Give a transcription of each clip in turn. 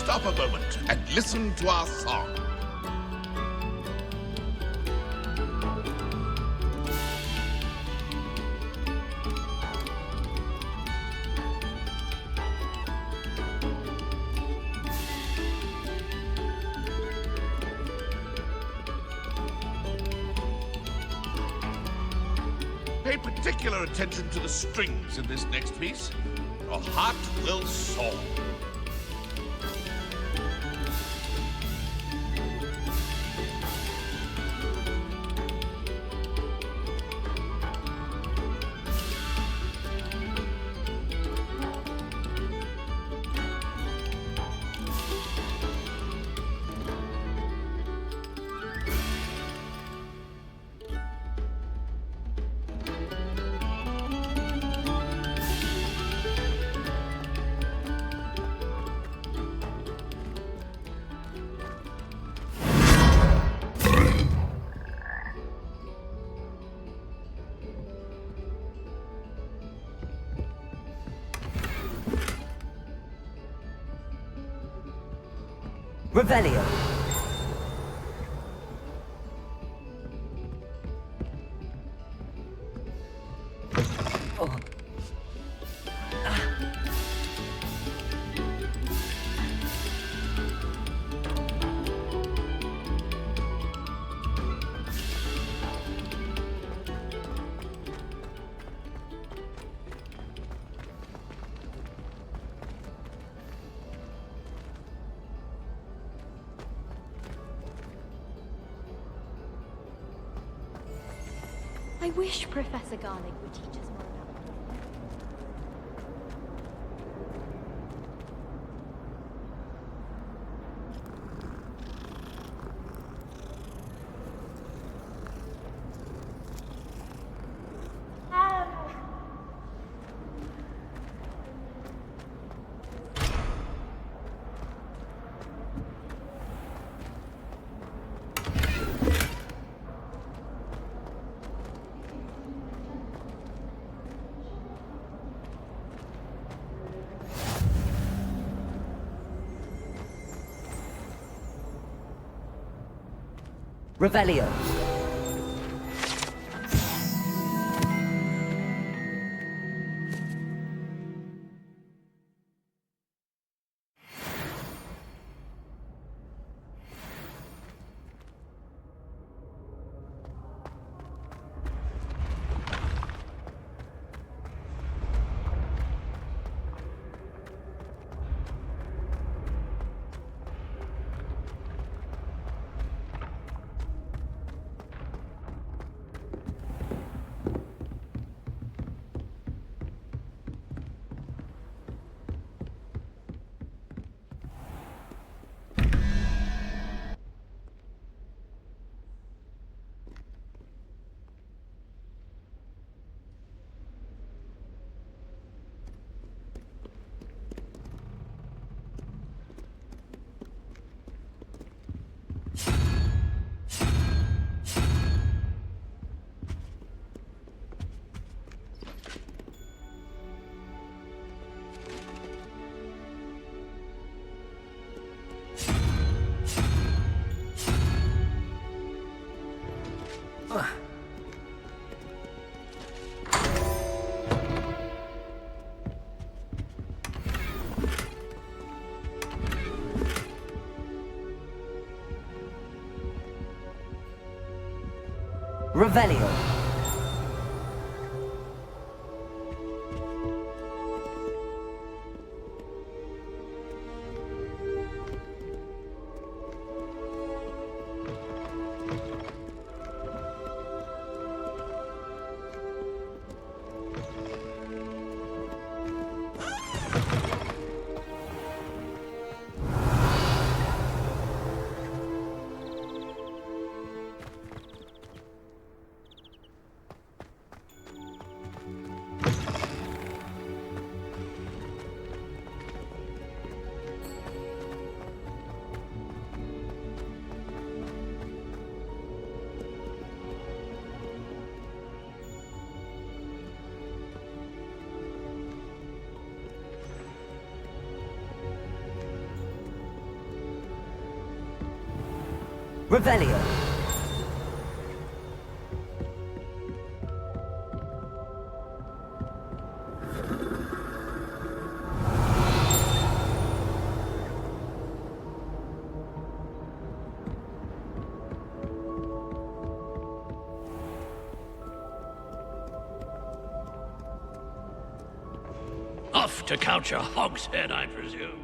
stop a moment and listen to our song. Pay particular attention to the strings in this next piece. Your heart will soar. Revelio. I wish Professor Garlic would teach us more about it. Revelio. Revelio. Revelio. Off to count your hogshead, I presume.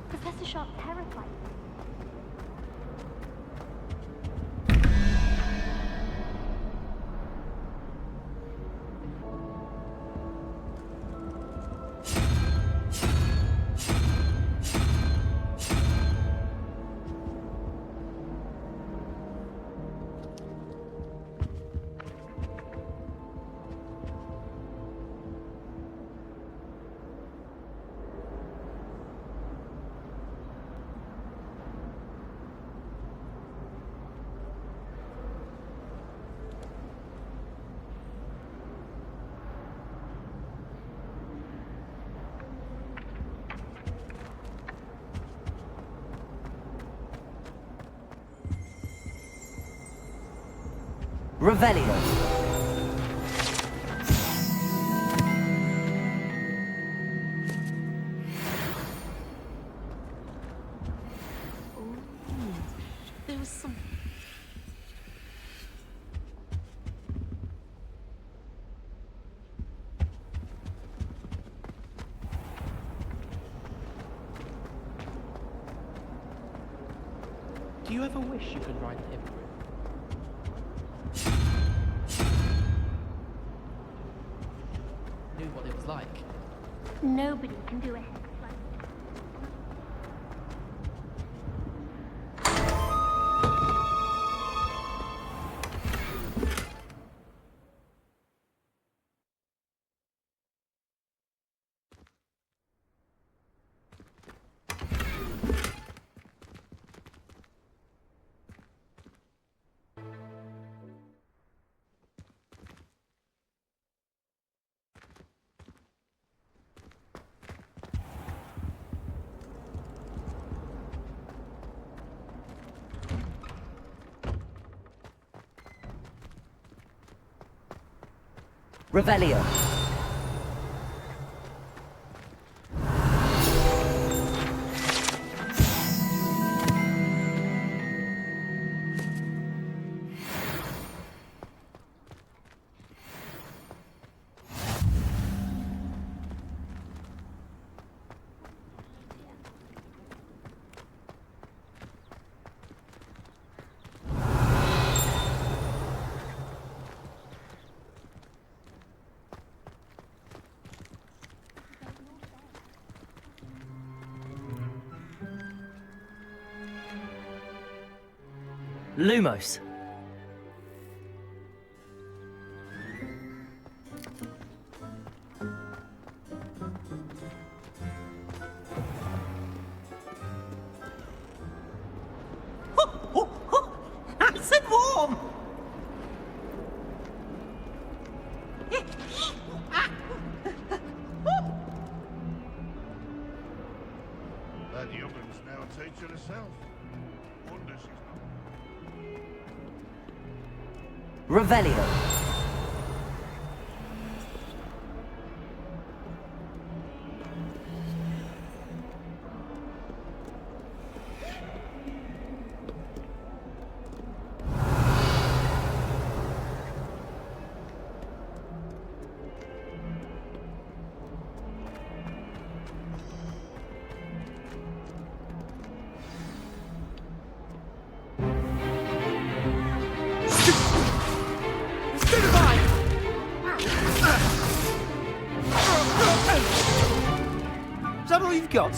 Professor Sharp terrified me. Revelio. There was some. Do you ever wish you could ride the hippogriff? Knew what it was like. Nobody can do it. Revelio. Lumos. Nice and warm! That young'un's now a teacher herself. Wonder she's not. Revelio. all you've got?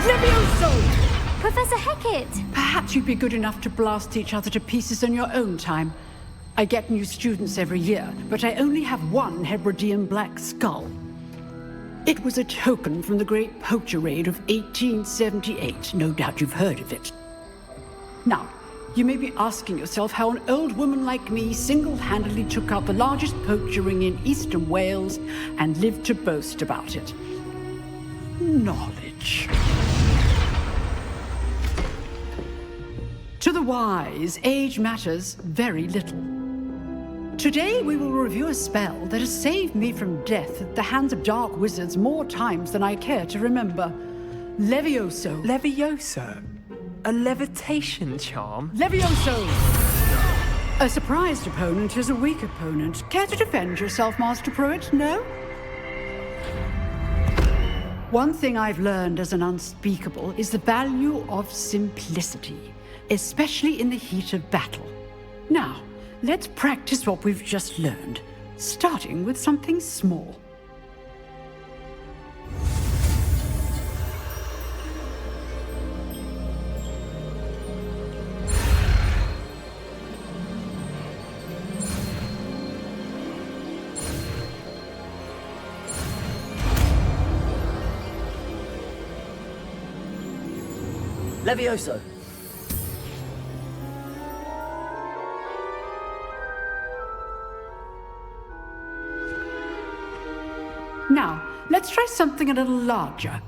Levioso! Professor Hecat! Perhaps you'd be good enough to blast each other to pieces in your own time. I get new students every year, but I only have one Hebridean black skull. It was a token from the Great Poacher Raid of 1878. No doubt you've heard of it. Now, you may be asking yourself how an old woman like me single-handedly took out the largest poacher ring in eastern Wales and lived to boast about it. Knowledge. To the wise, age matters very little. Today we will review a spell that has saved me from death at the hands of dark wizards more times than I care to remember. Levioso. Levioso? A levitation charm? Levioso! A surprised opponent is a weak opponent. Care to defend yourself, Master Pruitt? No? One thing I've learned as an unspeakable is the value of simplicity, especially in the heat of battle. Now, let's practice what we've just learned, starting with something small. Levioso. Now, let's try something a little larger.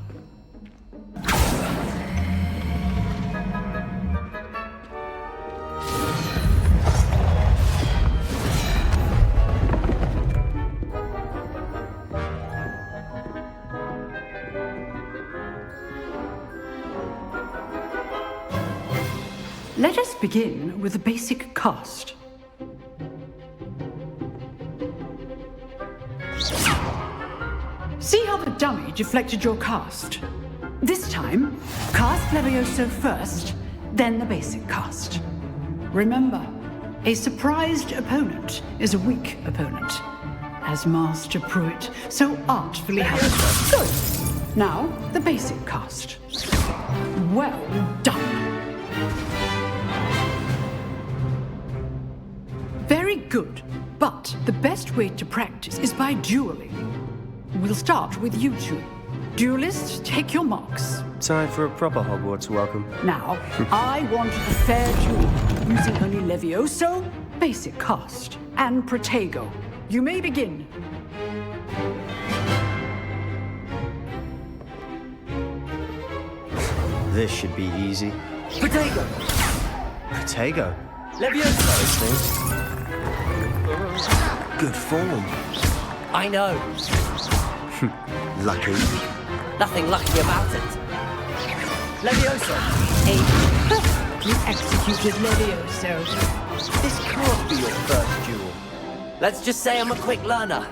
Let us begin with the basic cast. See how the dummy deflected your cast? This time, cast Levioso first, then the basic cast. Remember, a surprised opponent is a weak opponent, as Master Pruitt so artfully has. Good. Now, the basic cast. Well done. Very good, but the best way to practice is by dueling. We'll start with you two. Duelists, take your marks. Time for a proper Hogwarts welcome. Now, I want a fair duel, using only Levioso, basic cast, and Protego. You may begin. This should be easy. Protego. Protego? Levioso. Good form. I know. Lucky. Nothing lucky about it. Levioso. You executed Levioso. This can't be your first duel. Let's just say I'm a quick learner.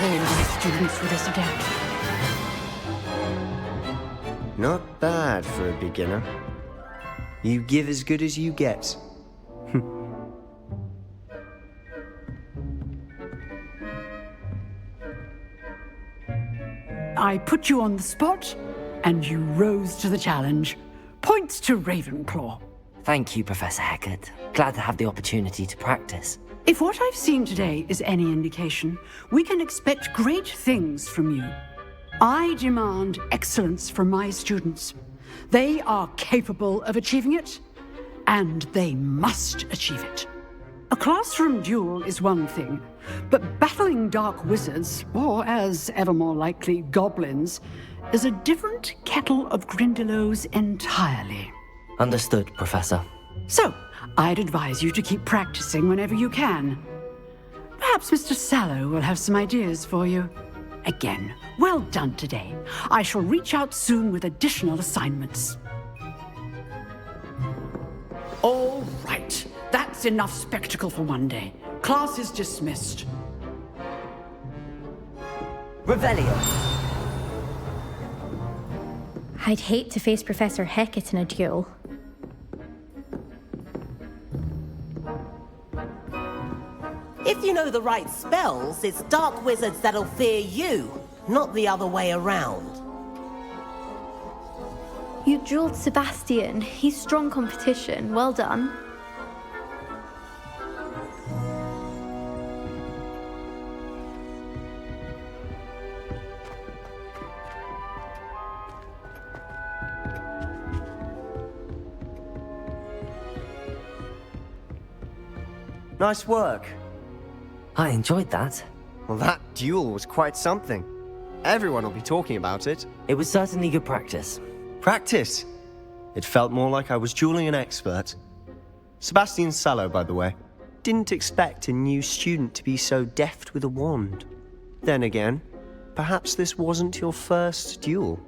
All my students with this adapt. Not bad for a beginner. You give as good as you get. I put you on the spot, and you rose to the challenge. Points to Ravenclaw. Thank you, Professor Hecat. Glad to have the opportunity to practice. If what I've seen today is any indication, we can expect great things from you. I demand excellence from my students. They are capable of achieving it, and they must achieve it. A classroom duel is one thing, but battling dark wizards, or as ever more likely, goblins, is a different kettle of Grindylows entirely. Understood, Professor. So, I'd advise you to keep practicing whenever you can. Perhaps Mr. Sallow will have some ideas for you. Again, well done today. I shall reach out soon with additional assignments. All right. That's enough spectacle for one day. Class is dismissed. Revelio. I'd hate to face Professor Hecat in a duel. If you know the right spells, it's dark wizards that'll fear you, not the other way around. You drilled Sebastian. He's strong competition. Well done. Nice work. I enjoyed that. Well, that duel was quite something. Everyone will be talking about it. It was certainly good practice. Practice? It felt more like I was dueling an expert. Sebastian Sallow, by the way. Didn't expect a new student to be so deft with a wand. Then again, perhaps this wasn't your first duel.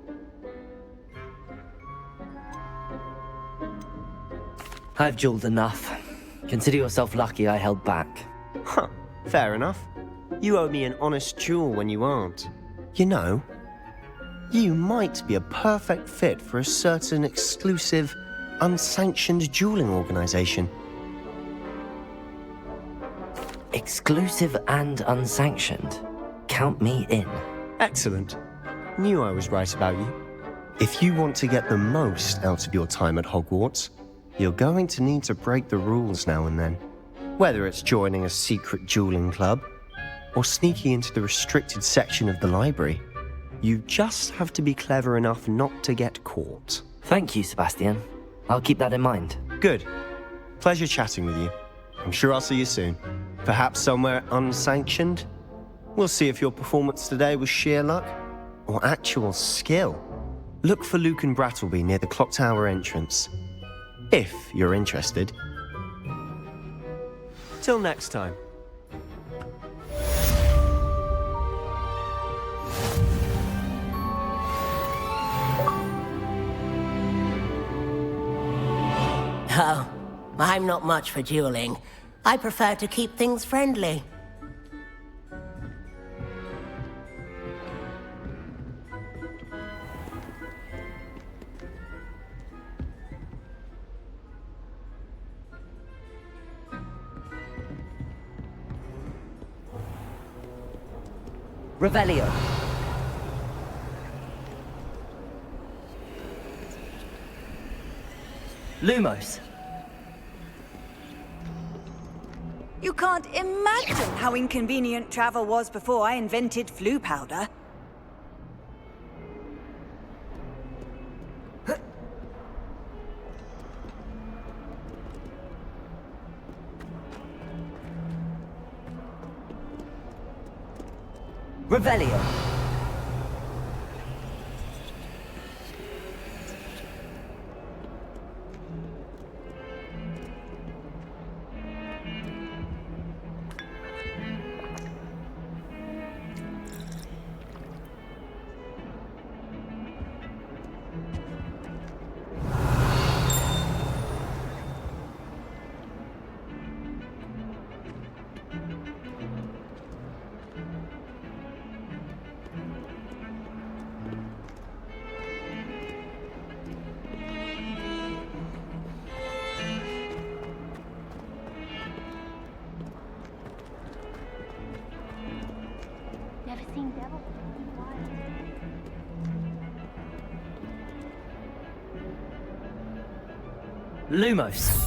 I've dueled enough. Consider yourself lucky I held back. Huh, fair enough. You owe me an honest duel when you aren't. You know, you might be a perfect fit for a certain exclusive, unsanctioned dueling organization. Exclusive and unsanctioned. Count me in. Excellent. Knew I was right about you. If you want to get the most out of your time at Hogwarts, you're going to need to break the rules now and then. Whether it's joining a secret dueling club, or sneaking into the restricted section of the library, you just have to be clever enough not to get caught. Thank you, Sebastian. I'll keep that in mind. Good. Pleasure chatting with you. I'm sure I'll see you soon. Perhaps somewhere unsanctioned? We'll see if your performance today was sheer luck, or actual skill. Look for Luke and Brattleby near the clock tower entrance. If you're interested. Till next time. Oh, I'm not much for dueling. I prefer to keep things friendly. Revelio. Lumos. You can't imagine how inconvenient travel was before I invented flu powder. Revelio. Never seen devil. Lumos.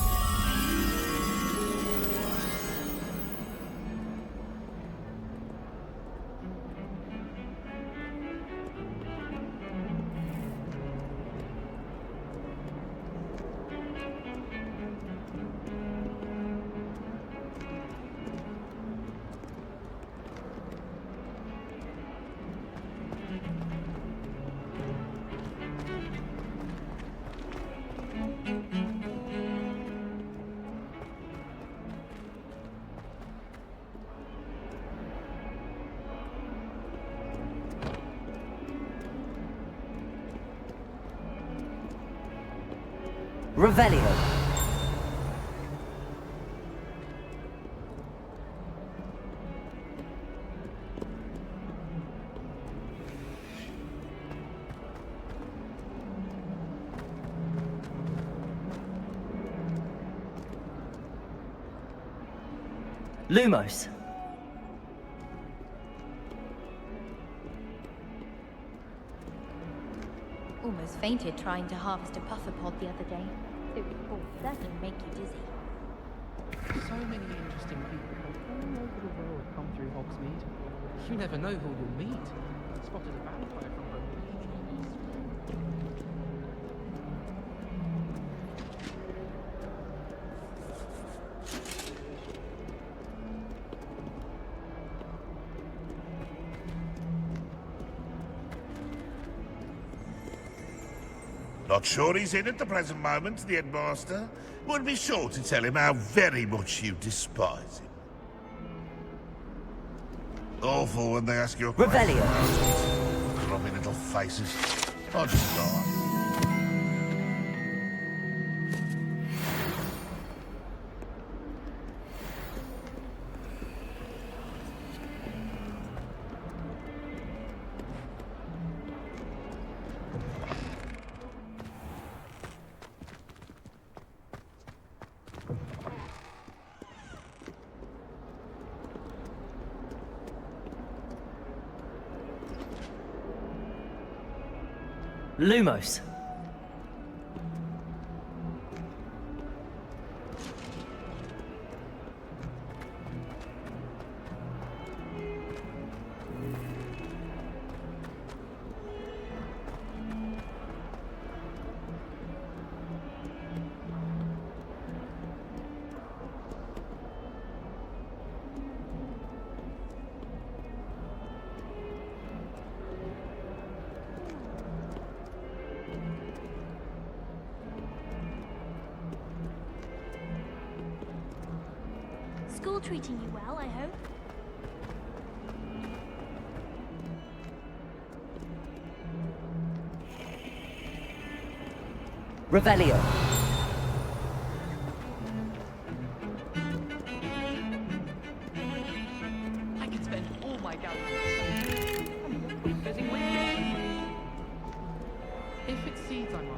Revelio. Lumos. almost fainted trying to harvest a puffer pod the other day. It will certainly make you dizzy. So many interesting people from all over the world come through Hogsmeade. You never know who you'll meet. Spotted a vampire from home. Not sure he's in at the present moment, the headmaster. Would be sure to tell him how very much you despise him. Awful when they ask you a question. Revelio. Grubby little faces. I just die. Lumos. School treating you well, I hope? Revelio. I could spend all my gallons. Getting weird. If it's seeds I'm after.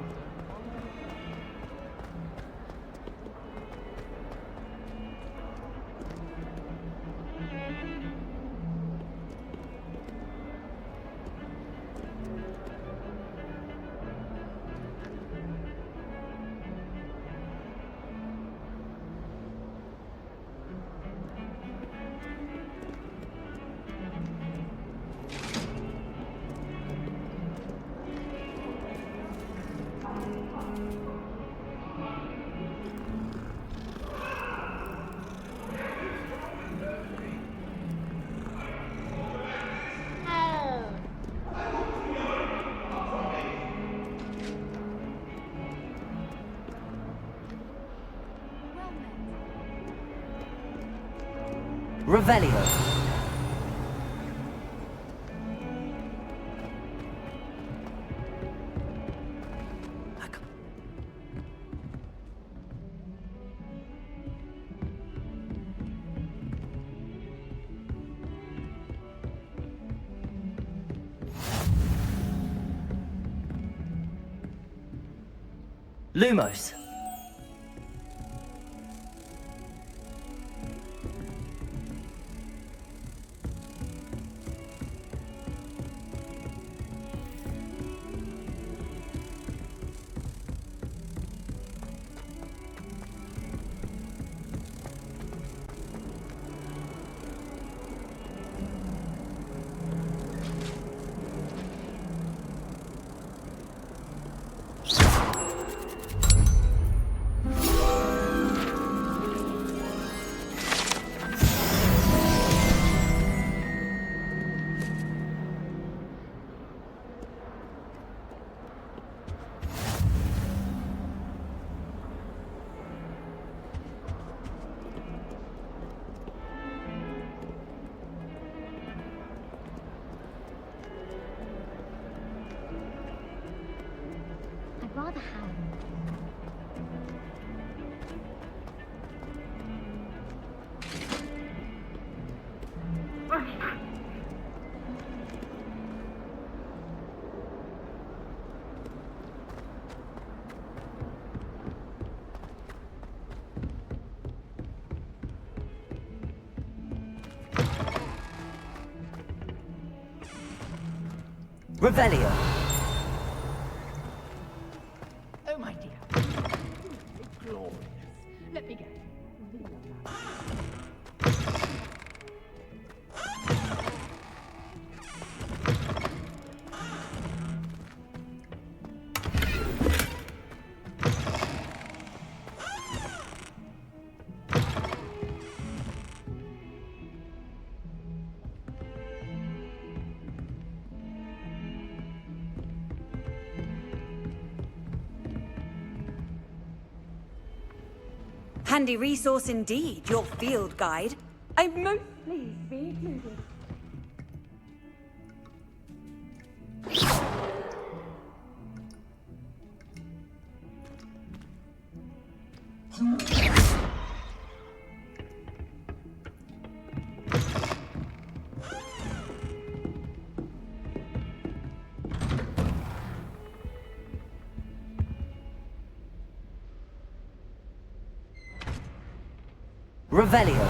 Revelio. Lumos. I'd rather have. Revelio. glorious. Let me go. Handy resource indeed, your field guide. I'm most pleased to be included. Revelio.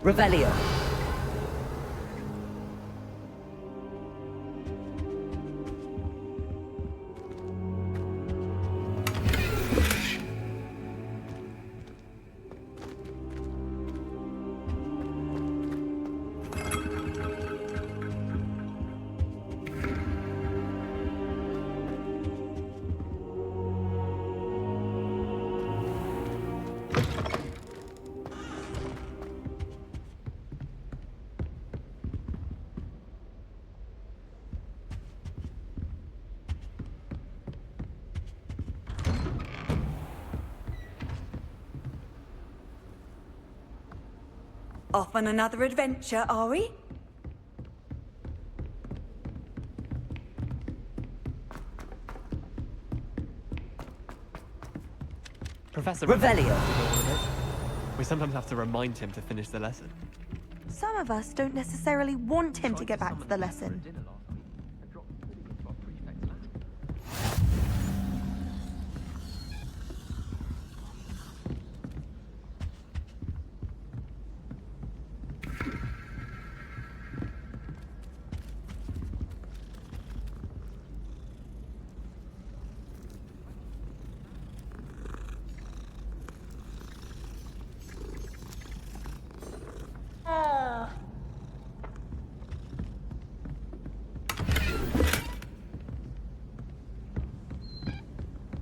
Revelio. Off on another adventure, are we? Professor Revelio. We sometimes have to remind him to finish the lesson. Some of us don't necessarily want him to get back to the lesson.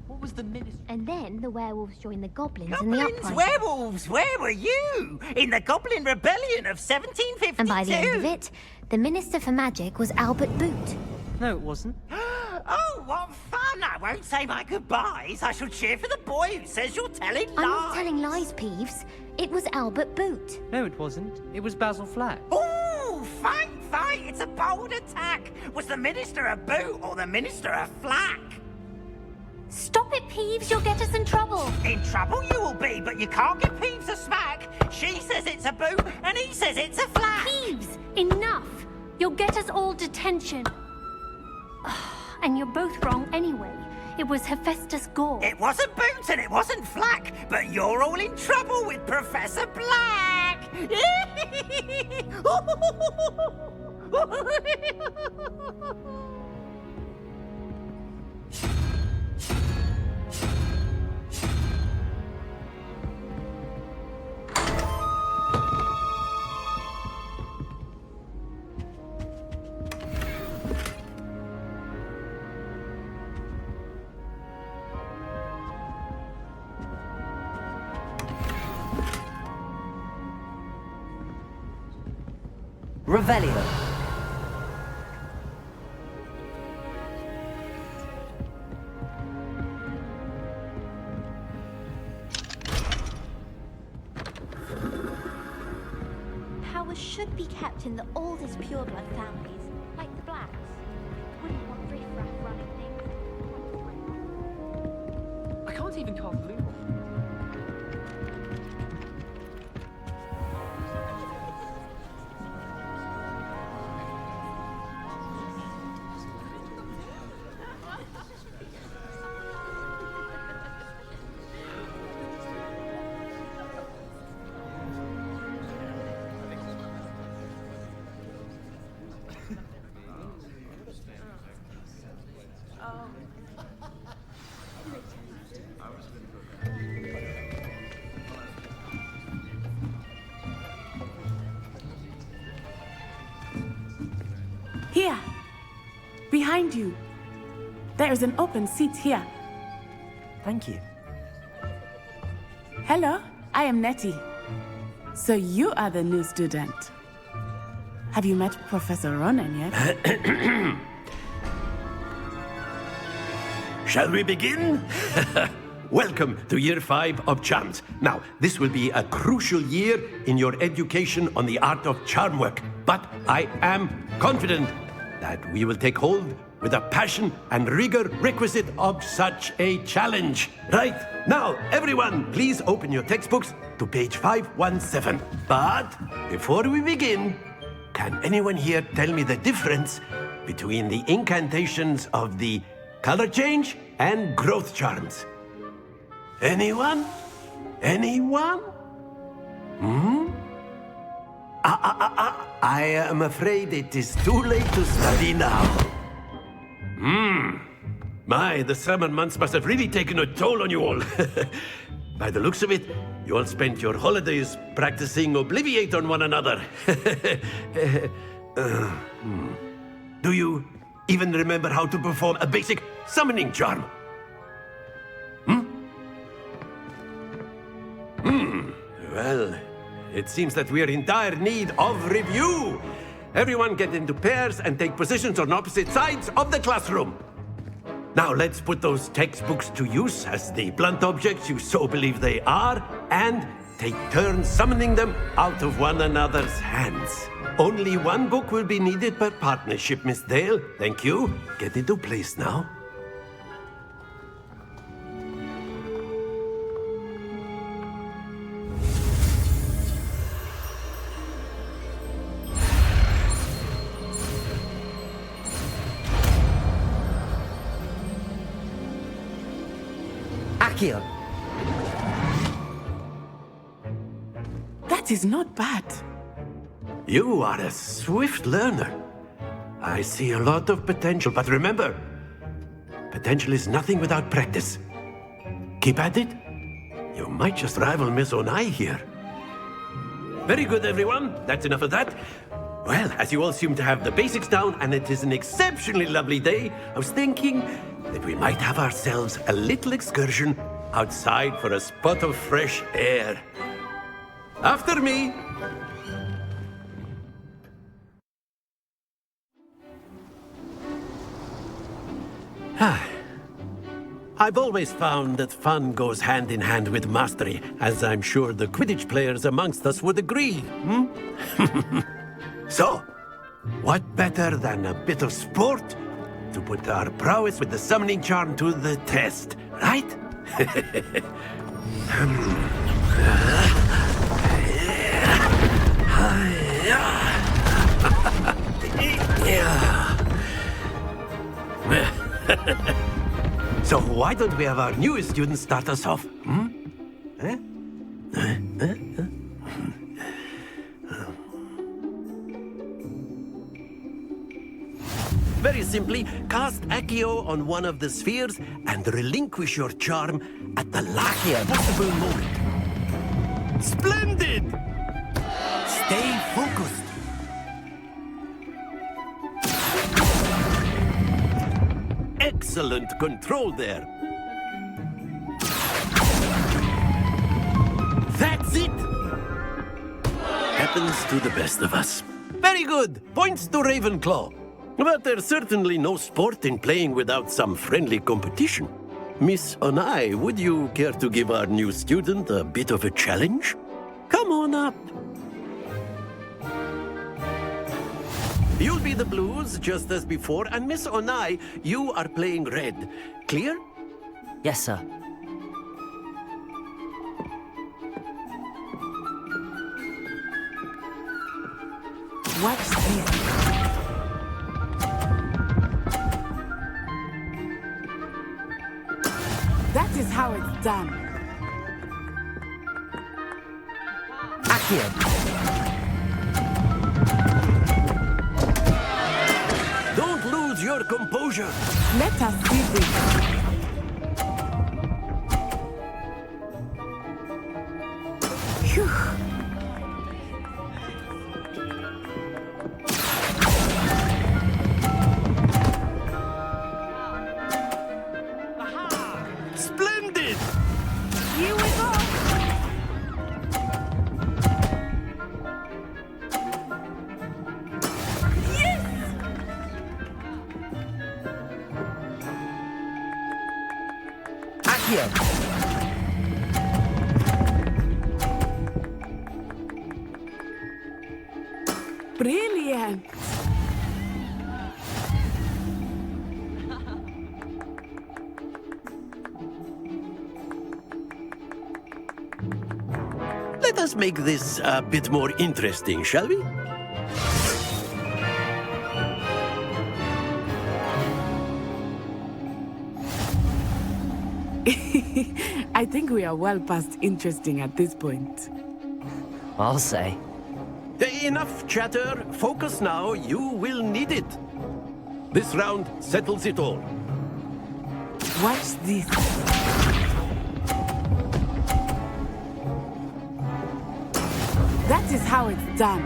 What was the minister? And then the werewolves joined the goblins in the Goblins, uprising. werewolves, where were you? In the Goblin Rebellion of 1752? And by the end of it, the Minister for Magic was Albert Boot. No, it wasn't. Oh, what fun! I won't say my goodbyes. I shall cheer for the boy who says you're telling lies. I'm not telling lies, Peeves. It was Albert Boot. No, it wasn't. It was Basil Flack. Ooh, fight! It's a bold attack. Was the Minister a boot or the Minister a flack? Stop it, Peeves. You'll get us in trouble. In trouble you will be, but you can't give Peeves a smack. She says it's a boot, and he says it's a flack. Peeves, enough. You'll get us all detention. And you're both wrong anyway. It was Hephaestus Gore. It wasn't boot and it wasn't flack, but you're all in trouble with Professor Black. Revelio. Power should be kept in the oldest pureblood families, like the Blacks. Wouldn't want riffraff running things. I can't even cast blue. Here! Behind you! There is an open seat here. Thank you. Hello, I am Nettie. So you are the new student. Have you met Professor Ronan yet? Shall we begin? Welcome to Year 5 of Charms. Now, this will be a crucial year in your education on the art of charm work, but I am confident that we will take hold with a passion and rigor requisite of such a challenge. Right, now, everyone, please open your textbooks to page 517. But before we begin, can anyone here tell me the difference between the incantations of the color change and growth charms? Anyone? Anyone? I am afraid it is too late to study now. My, the summer months must have really taken a toll on you all. By the looks of it, you all spent your holidays practicing Obliviate on one another. Do you even remember how to perform a basic summoning charm? Well, it seems that we are in dire need of review. Everyone get into pairs and take positions on opposite sides of the classroom. Now let's put those textbooks to use as the blunt objects you so believe they are, and take turns summoning them out of one another's hands. Only one book will be needed per partnership, Miss Dale. Thank you. Get into place now. Accio. That is not bad. You are a swift learner. I see a lot of potential, but remember, potential is nothing without practice. Keep at it. You might just rival Miss Onai here. Very good, everyone. That's enough of that. Well, as you all seem to have the basics down, and it is an exceptionally lovely day, I was thinking that we might have ourselves a little excursion outside for a spot of fresh air. After me. I've always found that fun goes hand in hand with mastery, as I'm sure the Quidditch players amongst us would agree. So, what better than a bit of sport to put our prowess with the summoning charm to the test, right? So why don't we have our newest student start us off? Very simply, cast Accio on one of the spheres and relinquish your charm at the last possible moment. Splendid! Stay focused. Excellent control there. That's it! Happens to the best of us. Very good. Points to Ravenclaw. But there's certainly no sport in playing without some friendly competition. Miss Onai, would you care to give our new student a bit of a challenge? Come on up. You'll be the blues, just as before, and Miss Onai, you are playing red. Clear? Yes, sir. What's this? That is how it's done. Accio. Don't lose your composure. Let us see this. Phew. Splendid! Here we go. Accio. Brilliant. Let us make this a bit more interesting, shall we? I think we are well past interesting at this point. I'll say. Enough chatter. Focus now. You will need it. This round settles it all. Watch this. That is how it's done.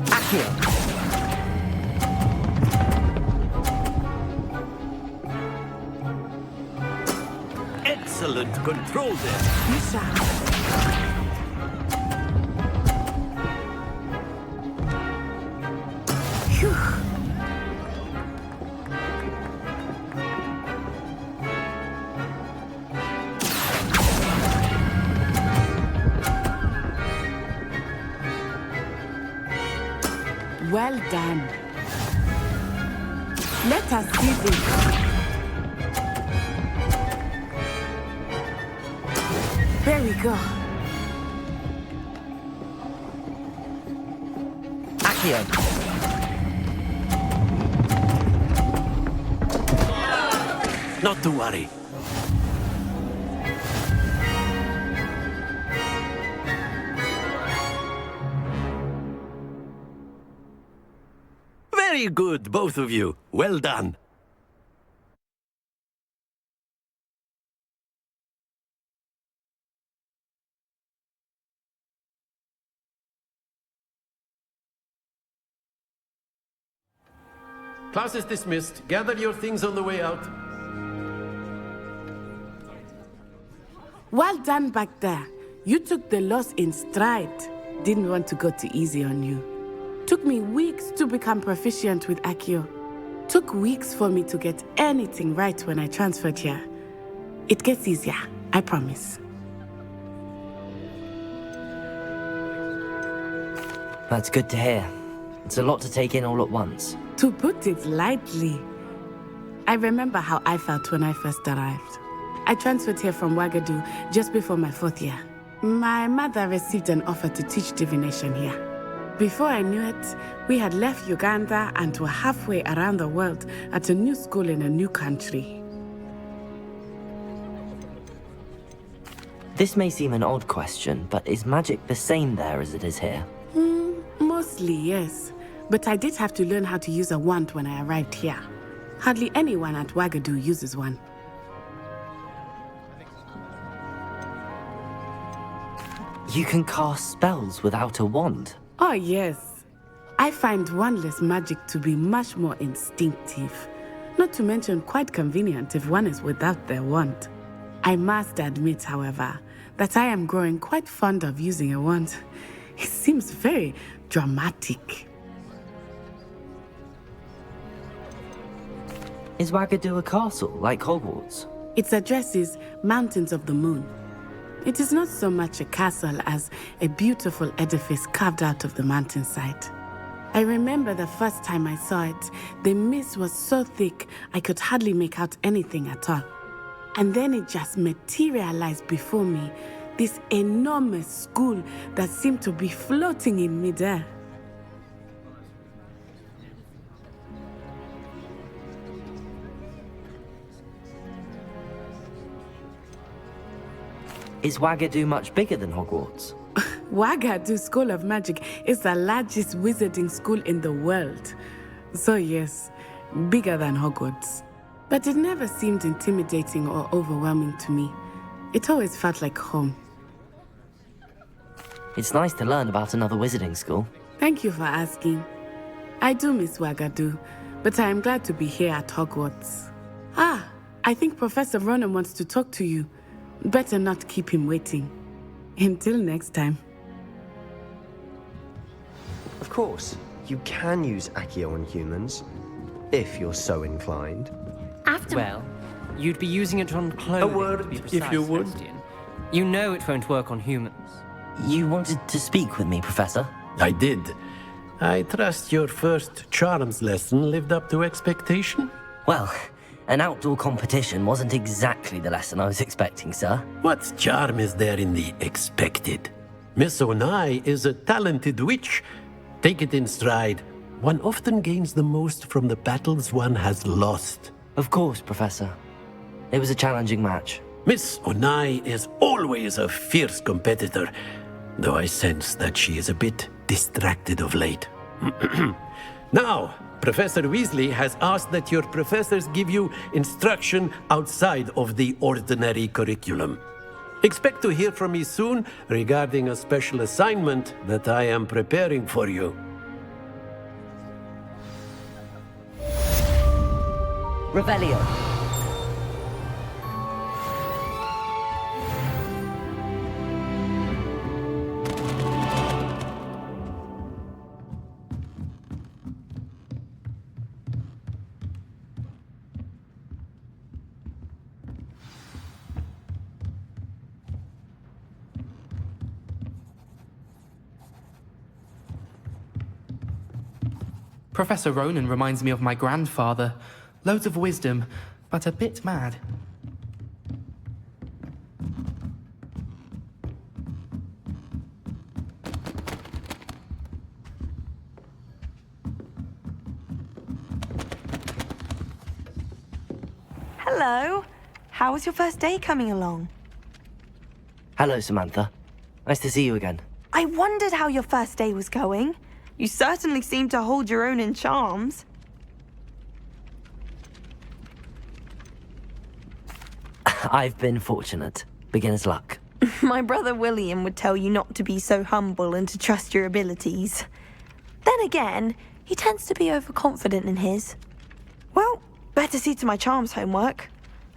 Accio. Excellent control there. Misha. Phew. Well done. Let us see this. There we go. Accio. Not to worry. Very good, both of you. Well done. Class is dismissed. Gather your things on the way out. Well done back there. You took the loss in stride. Didn't want to go too easy on you. Took me weeks to become proficient with Accio. Took weeks for me to get anything right when I transferred here. It gets easier, I promise. That's good to hear. It's a lot to take in all at once. To put it lightly, I remember how I felt when I first arrived. I transferred here from Ouagadougou just before my 4th year. My mother received an offer to teach divination here. Before I knew it, we had left Uganda and were halfway around the world at a new school in a new country. This may seem an odd question, but is magic the same there as it is here? Mostly, yes. But I did have to learn how to use a wand when I arrived here. Hardly anyone at Ouagadougou uses one. You can cast spells without a wand? Oh, yes. I find wandless magic to be much more instinctive. Not to mention quite convenient if one is without their wand. I must admit, however, that I am growing quite fond of using a wand. It seems very dramatic. Is Wagadu a castle, like Hogwarts? Its address is Mountains of the Moon. It is not so much a castle as a beautiful edifice carved out of the mountainside. I remember the first time I saw it, the mist was so thick I could hardly make out anything at all. And then it just materialized before me, this enormous school that seemed to be floating in midair. Is Wagadu much bigger than Hogwarts? Wagadu School of Magic is the largest wizarding school in the world. So yes, bigger than Hogwarts. But it never seemed intimidating or overwhelming to me. It always felt like home. It's nice to learn about another wizarding school. Thank you for asking. I do miss Wagadu, but I am glad to be here at Hogwarts. Ah, I think Professor Ronan wants to talk to you. Better not keep him waiting. Until next time. Of course, you can use Accio on humans, if you're so inclined. Well, you'd be using it on clothing. A word, to be if precise, you would. Sebastian. You know it won't work on humans. You wanted to speak with me, Professor? I did. I trust your first charms lesson lived up to expectation? Well, an outdoor competition wasn't exactly the lesson I was expecting, sir. What charm is there in the expected? Miss Onai is a talented witch. Take it in stride. One often gains the most from the battles one has lost. Of course, Professor. It was a challenging match. Miss Onai is always a fierce competitor, though I sense that she is a bit distracted of late. Now, Professor Weasley has asked that your professors give you instruction outside of the ordinary curriculum. Expect to hear from me soon regarding a special assignment that I am preparing for you. Revelio. Professor Ronan reminds me of my grandfather. Loads of wisdom, but a bit mad. Hello. How was your first day coming along? Hello, Samantha. Nice to see you again. I wondered how your first day was going. You certainly seem to hold your own in charms. I've been fortunate. Beginner's luck. My brother William would tell you not to be so humble and to trust your abilities. Then again, he tends to be overconfident in his. Well, better see to my charms homework.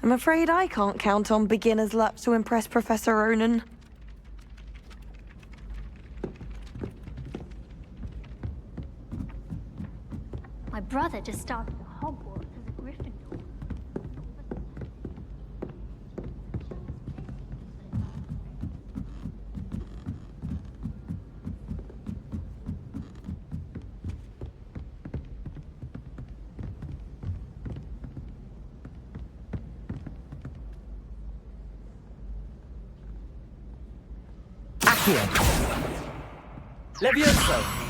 I'm afraid I can't count on beginner's luck to impress Professor Ronan. My brother just started at Hogwarts as a Gryffindor. Accio. Levioso.